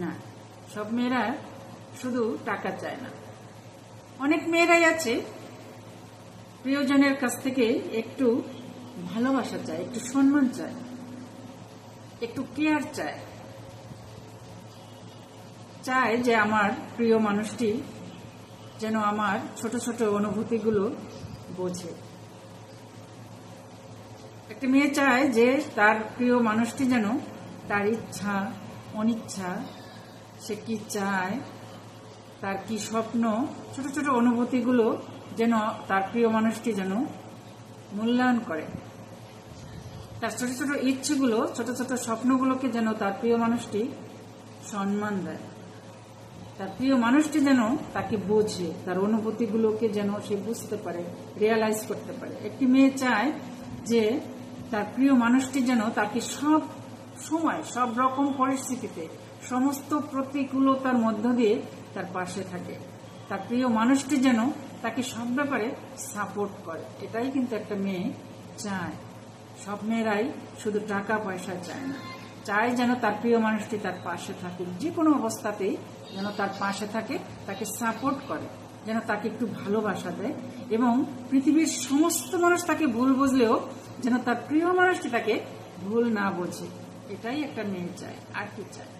না, সব মেয়েরা শুধু টাকা চায় না। অনেক মেয়েরাই আছে প্রিয়জনের কাছ থেকে একটু ভালোবাসা চায়, একটু সম্মান চায়, একটু কেয়ার চায়, চায় যে আমার প্রিয় মানুষটি যেন আমার ছোট ছোট অনুভূতিগুলো বোঝে। একটা মেয়ে চায় যে তার প্রিয় মানুষটি যেন তার ইচ্ছা অনিচ্ছা, সে কি চায়, তার কি স্বপ্ন, ছোট ছোট অনুভূতিগুলো যেন তার প্রিয় মানুষটি যেন মূল্যায়ন করে। তার ছোট ছোট ইচ্ছেগুলো, ছোট ছোট স্বপ্নগুলোকে যেন তার প্রিয় মানুষটি সম্মান দেয়। তার প্রিয় মানুষটি যেন তাকে বোঝে, তার অনুভূতিগুলোকে যেন সে বুঝতে পারে, রিয়ালাইজ করতে পারে। একটি মেয়ে চায় যে তার প্রিয় মানুষটি যেন তাকে সব সময়, সব রকম পরিস্থিতিতে, সমস্ত প্রতিকূলতার মধ্য দিয়ে তার পাশে থাকে। তার প্রিয় মানুষটি যেন তাকে সব ব্যাপারে সাপোর্ট করে। এটাই কিন্তু একটা মেয়ে চায়। সব মেয়েরাই শুধু টাকা পয়সা চায় না, চায় যেন তার প্রিয় মানুষটি তার পাশে থাকে, যে কোনো অবস্থাতেই যেন তার পাশে থাকে, তাকে সাপোর্ট করে, যেন তাকে একটু ভালোবাসা দেয়, এবং পৃথিবীর সমস্ত মানুষ তাকে ভুল বুঝলেও যেন তার প্রিয় মানুষটি তাকে ভুল না বোঝে। এটাই একটা মেয়ে চায়। আর কি চায়?